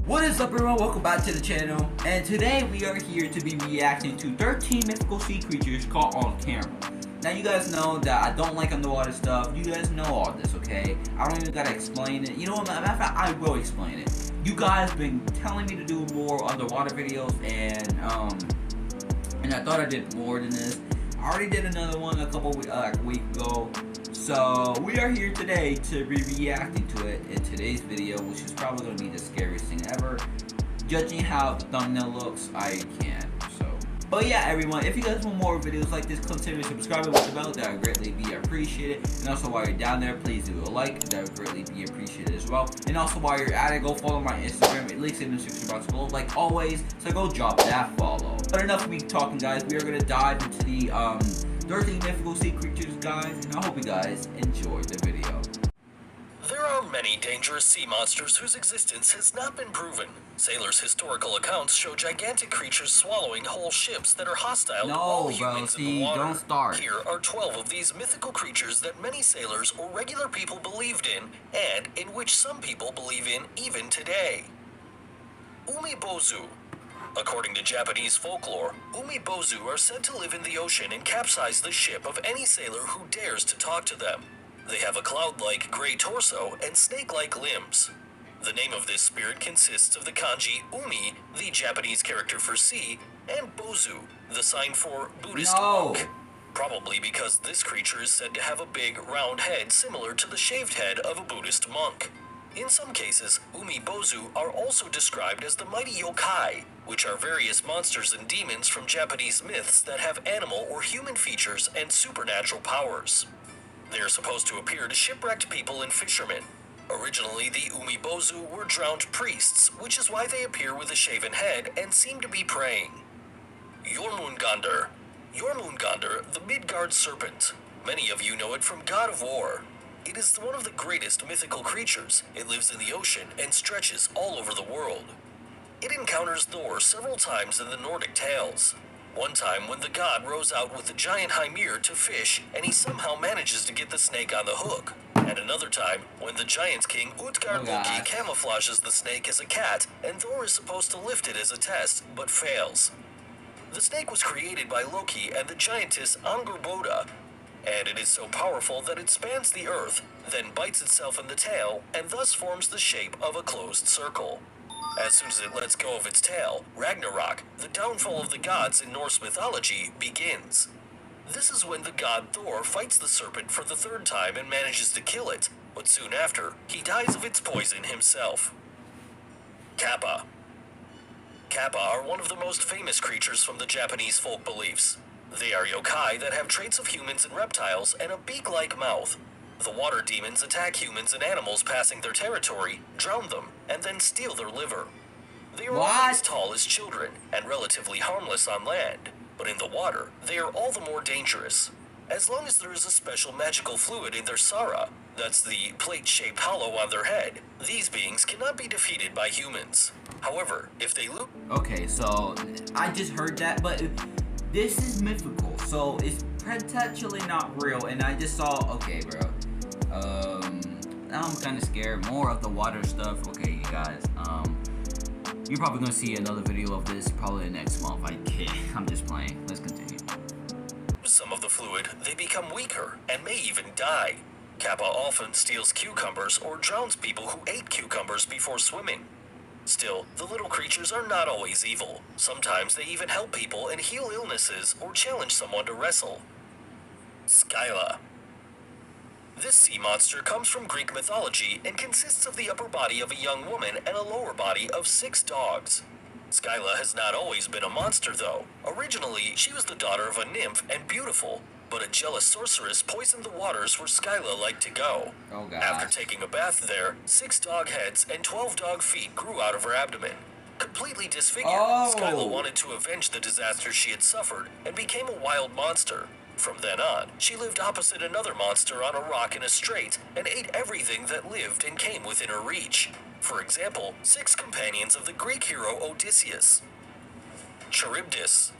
What is up, everyone? Welcome back to the channel, and today we are here to be reacting to 13 mythical sea creatures caught on camera. Now, you guys know that I don't like underwater stuff. You guys know all this, okay? I don't even gotta explain it. You know what? Matter of fact, I will explain it. You guys been telling me to do more underwater videos, and I thought I did more than this. I already did another one a couple like a week ago. So we are here today to be reacting to it in today's video, which is probably going to be the scariest thing ever. Judging how the thumbnail looks, I can. But yeah, everyone, if you guys want more videos like this, consider subscribing with the bell. That would greatly be appreciated. And also, while you're down there, please do a like. That would greatly be appreciated as well. And also, while you're at it, go follow my Instagram. It links in the description box below, like always. So go drop that follow. But enough of me talking, guys. We are gonna dive into the 13 mythical sea creatures, guys. And I hope you guys enjoy the video. There are many dangerous sea monsters whose existence has not been proven. Sailors' historical accounts show gigantic creatures swallowing whole ships that are hostile to all humans in the water. Don't start. Here are 12 of these mythical creatures that many sailors or regular people believed in, and in which some people believe in even today. Umibozu. According to Japanese folklore, Umibozu are said to live in the ocean and capsize the ship of any sailor who dares to talk to them. They have a cloud-like gray torso and snake-like limbs. The name of this spirit consists of the kanji Umi, the Japanese character for sea, and Bozu, the sign for Buddhist monk. Probably because this creature is said to have a big, round head similar to the shaved head of a Buddhist monk. In some cases, Umibozu are also described as the mighty yokai, which are various monsters and demons from Japanese myths that have animal or human features and supernatural powers. They are supposed to appear to shipwrecked people and fishermen. Originally, the Umibozu were drowned priests, which is why they appear with a shaven head and seem to be praying. Jormungandr. Jormungandr, the Midgard serpent. Many of you know it from God of War. It is one of the greatest mythical creatures. It lives in the ocean and stretches all over the world. It encounters Thor several times in the Nordic tales. One time when the god rows out with the giant Hymir to fish and he somehow manages to get the snake on the hook. And another time when the giant's king Utgard Loki camouflages the snake as a cat and Thor is supposed to lift it as a test, but fails. The snake was created by Loki and the giantess Angerboda, and it is so powerful that it spans the earth, then bites itself in the tail, and thus forms the shape of a closed circle. As soon as it lets go of its tail, Ragnarok, the downfall of the gods in Norse mythology, begins. This is when the god Thor fights the serpent for the third time and manages to kill it, but soon after, he dies of its poison himself. Kappa. Kappa are one of the most famous creatures from the Japanese folk beliefs. They are yokai that have traits of humans and reptiles and a beak-like mouth. The water demons attack humans and animals passing their territory, drown them, and then steal their liver. They are only as tall as children and relatively harmless on land, but in the water, they are all the more dangerous. As long as there is a special magical fluid in their sara, that's the plate-shaped hollow on their head, these beings cannot be defeated by humans. However, if they lose... Okay, so I just heard that, but this is mythical, so it's potentially not real, and I just saw... Okay, bro. I'm kind of scared. More of the water stuff. Okay, you guys. You're probably gonna see another video of this probably next month. I'm just playing. Let's continue. Some of the fluid, they become weaker and may even die. Kappa often steals cucumbers or drowns people who ate cucumbers before swimming. Still, the little creatures are not always evil. Sometimes they even help people and heal illnesses or challenge someone to wrestle. Skyla. This sea monster comes from Greek mythology and consists of the upper body of a young woman and a lower body of 6 dogs. Skyla has not always been a monster, though. Originally, she was the daughter of a nymph and beautiful, but a jealous sorceress poisoned the waters where Skyla liked to go. Oh, God. After taking a bath there, 6 dog heads and 12 dog feet grew out of her abdomen. Completely disfigured, Skyla wanted to avenge the disaster she had suffered and became a wild monster. From then on, she lived opposite another monster on a rock in a strait and ate everything that lived and came within her reach. For example, 6 companions of the Greek hero Odysseus. Charybdis.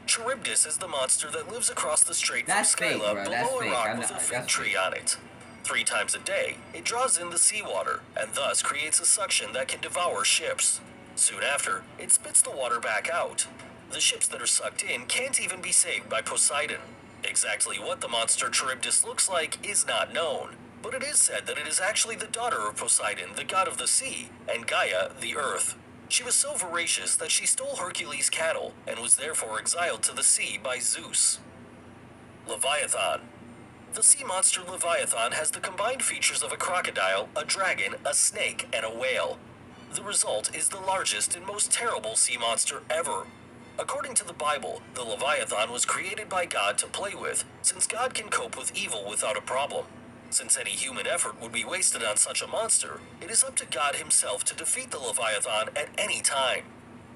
Charybdis is the monster that lives across the strait from Skyla below a rock with a fig tree on it. 3 times a day, it draws in the seawater and thus creates a suction that can devour ships. Soon after, it spits the water back out. The ships that are sucked in can't even be saved by Poseidon. Exactly what the monster Charybdis looks like is not known, but it is said that it is actually the daughter of Poseidon, the god of the sea, and Gaia, the earth. She was so voracious that she stole Hercules' cattle and was therefore exiled to the sea by Zeus. Leviathan. The sea monster Leviathan has the combined features of a crocodile, a dragon, a snake, and a whale. The result is the largest and most terrible sea monster ever. According to the Bible, the Leviathan was created by God to play with, since God can cope with evil without a problem. Since any human effort would be wasted on such a monster, it is up to God himself to defeat the Leviathan at any time.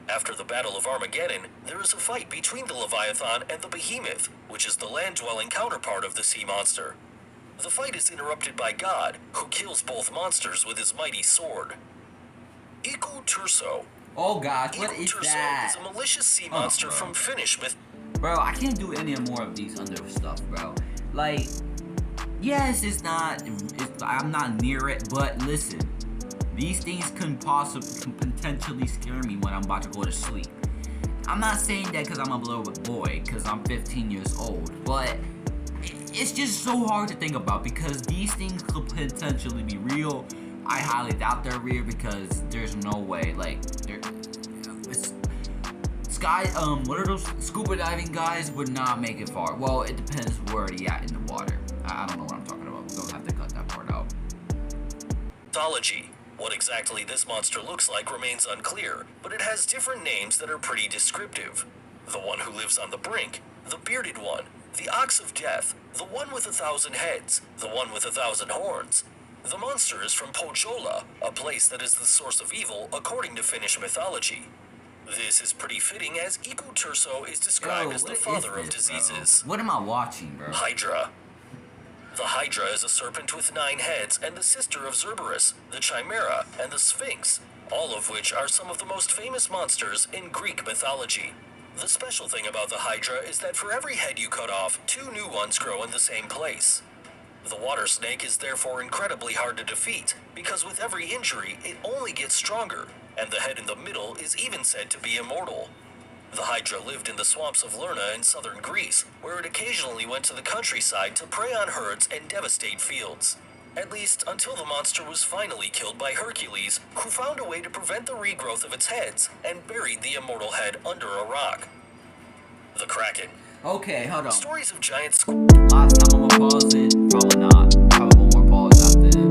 After the Battle of Armageddon, there is a fight between the Leviathan and the Behemoth, which is the land-dwelling counterpart of the sea monster. The fight is interrupted by God, who kills both monsters with his mighty sword. Iku Turso. Oh gosh, what is that? Is a malicious sea monster from Finnish myth. Bro, I can't do any more of these under stuff, bro. Like, yes, I'm not near it, but listen, these things can potentially scare me when I'm about to go to sleep. I'm not saying that because I'm a little boy, because I'm 15 years old, but it's just so hard to think about because these things could potentially be real. I highly doubt they're real because there's no way, like, what are those scuba diving guys would not make it far. Well, it depends where they at in the water. I don't know what I'm talking about. We're gonna have to cut that part out. Mythology. What exactly this monster looks like remains unclear, but it has different names that are pretty descriptive. The one who lives on the brink, the bearded one, the ox of death, the one with 1,000 heads, the one with 1,000 horns. The monster is from Pohjola, a place that is the source of evil according to Finnish mythology. This is pretty fitting as Iku Turso is described as the father of diseases. Bro? What am I watching, bro? Hydra. The Hydra is a serpent with 9 heads and the sister of Cerberus, the Chimera, and the Sphinx, all of which are some of the most famous monsters in Greek mythology. The special thing about the Hydra is that for every head you cut off, 2 new ones grow in the same place. The water snake is therefore incredibly hard to defeat, because with every injury, it only gets stronger, and the head in the middle is even said to be immortal. The Hydra lived in the swamps of Lerna in southern Greece, where it occasionally went to the countryside to prey on herds and devastate fields. At least until the monster was finally killed by Hercules, who found a way to prevent the regrowth of its heads and buried the immortal head under a rock. The Kraken. Okay, hold on. Stories of giant Last time I'm gonna pause it. Probably not. Probably one more pause after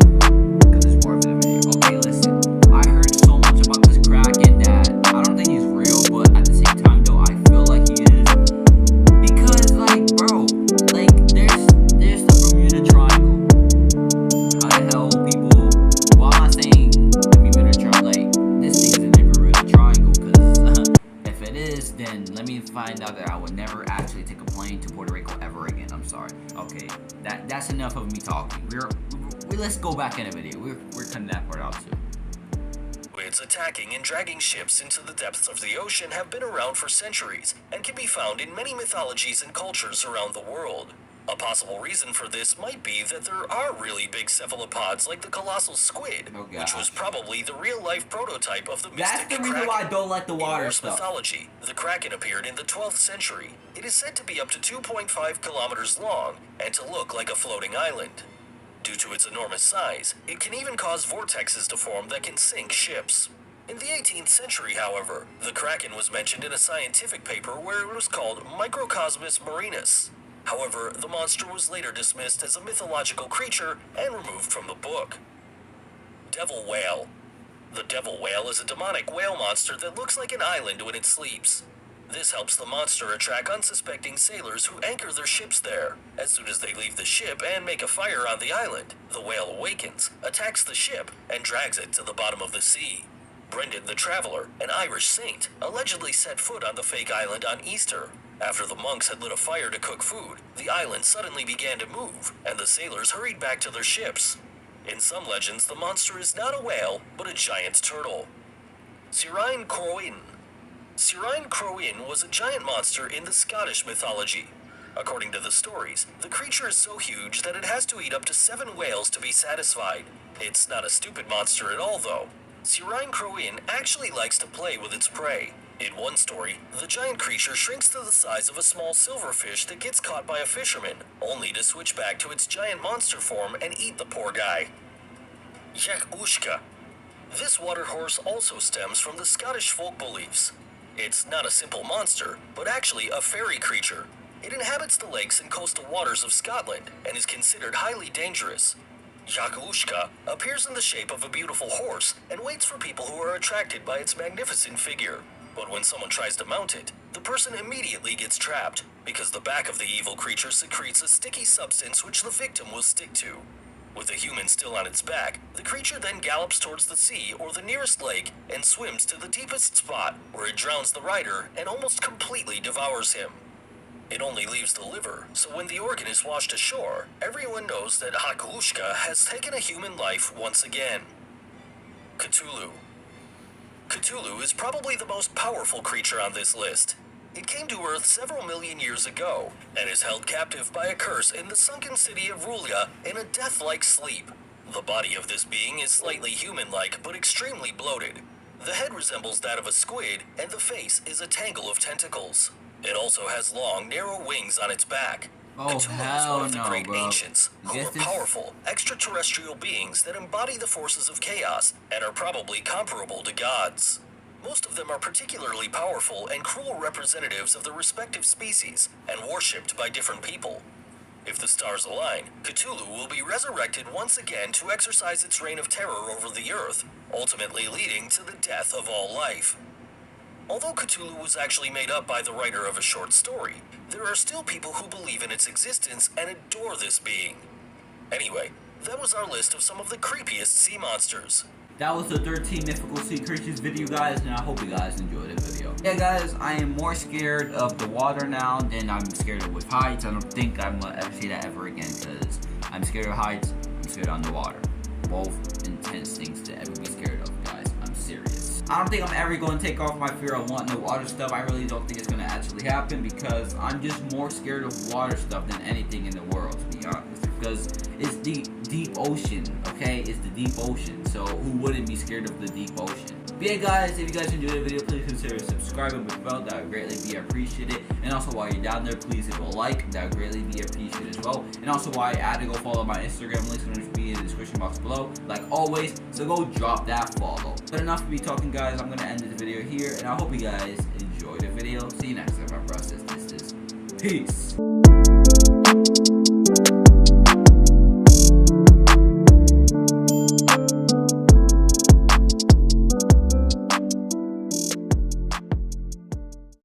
because it's more of a video. Okay, listen. I heard so much about this Kraken that I don't think he's real, but at the same time though, I feel like he is. Because like, bro, like there's the Bermuda Triangle. How the hell people? Well, I'm not saying the Bermuda Triangle. Like this thing is in the Bermuda Triangle, because if it is, then let me find out that I would never actually take a plane to Puerto Rico ever again. I'm sorry. Okay, that's enough of me talking. Let's go back in the video. We're cutting that part out too. Squids attacking and dragging ships into the depths of the ocean have been around for centuries and can be found in many mythologies and cultures around the world. A possible reason for this might be that there are really big cephalopods like the colossal squid, which was probably the real-life prototype of the mystic That's the reason kraken. why I don't like the water In Norse stuff. mythology, the kraken appeared in the 12th century. It is said to be up to 2.5 kilometers long and to look like a floating island. Due to its enormous size, it can even cause vortexes to form that can sink ships. In the 18th century, however, the kraken was mentioned in a scientific paper where it was called Microcosmus marinus. However, the monster was later dismissed as a mythological creature and removed from the book. Devil Whale. The devil whale is a demonic whale monster that looks like an island when it sleeps. This helps the monster attract unsuspecting sailors who anchor their ships there. As soon as they leave the ship and make a fire on the island, the whale awakens, attacks the ship, and drags it to the bottom of the sea. Brendan the Traveler, an Irish saint, allegedly set foot on the fake island on Easter. After the monks had lit a fire to cook food, the island suddenly began to move, and the sailors hurried back to their ships. In some legends, the monster is not a whale, but a giant turtle. Sirain Croin. Sirain Croin was a giant monster in the Scottish mythology. According to the stories, the creature is so huge that it has to eat up to 7 whales to be satisfied. It's not a stupid monster at all, though. Sirine Crowin actually likes to play with its prey. In one story, the giant creature shrinks to the size of a small silverfish that gets caught by a fisherman, only to switch back to its giant monster form and eat the poor guy. Yakushka. This water horse also stems from the Scottish folk beliefs. It's not a simple monster, but actually a fairy creature. It inhabits the lakes and coastal waters of Scotland and is considered highly dangerous. Yakushka appears in the shape of a beautiful horse and waits for people who are attracted by its magnificent figure. But when someone tries to mount it, the person immediately gets trapped because the back of the evil creature secretes a sticky substance which the victim will stick to. With the human still on its back, the creature then gallops towards the sea or the nearest lake and swims to the deepest spot where it drowns the rider and almost completely devours him. It only leaves the liver, so when the organ is washed ashore, everyone knows that Yakushka has taken a human life once again. Cthulhu. Cthulhu is probably the most powerful creature on this list. It came to Earth several million years ago, and is held captive by a curse in the sunken city of Rulia in a death-like sleep. The body of this being is slightly human-like, but extremely bloated. The head resembles that of a squid, and the face is a tangle of tentacles. It also has long, narrow wings on its back. Oh, Cthulhu is hell one of the no, great bro. ancients, who are powerful, extraterrestrial beings that embody the forces of chaos and are probably comparable to gods. Most of them are particularly powerful and cruel representatives of the respective species and worshipped by different people. If the stars align, Cthulhu will be resurrected once again to exercise its reign of terror over the Earth, ultimately leading to the death of all life. Although Cthulhu was actually made up by the writer of a short story, there are still people who believe in its existence and adore this being. Anyway, that was our list of some of the creepiest sea monsters. That was the 13 mythical sea creatures video, guys, and I hope you guys enjoyed the video. Yeah, guys, I am more scared of the water now than I'm scared of with heights. I don't think I'm gonna ever see that ever again, because I'm scared of heights, I'm scared of underwater. Both intense things to ever be scared of, guys. I'm serious. I don't think I'm ever going to take off my fear of wanting the water stuff. I really don't think it's going to actually happen, because I'm just more scared of water stuff than anything in the world, to be honest. Because it's the deep ocean, okay? It's the deep ocean. So who wouldn't be scared of the deep ocean? But yeah, guys, if you guys enjoyed the video, please consider subscribing with the bell. That would greatly be appreciated. And also, while you're down there, please hit a like. That would greatly be appreciated as well. And also, while you're at it, go follow my Instagram. Links are going to be in the description box below, like always. So go drop that follow. But enough of me talking, guys. I'm going to end the video here. And I hope you guys enjoyed the video. See you next time, my brothers and sisters. Peace.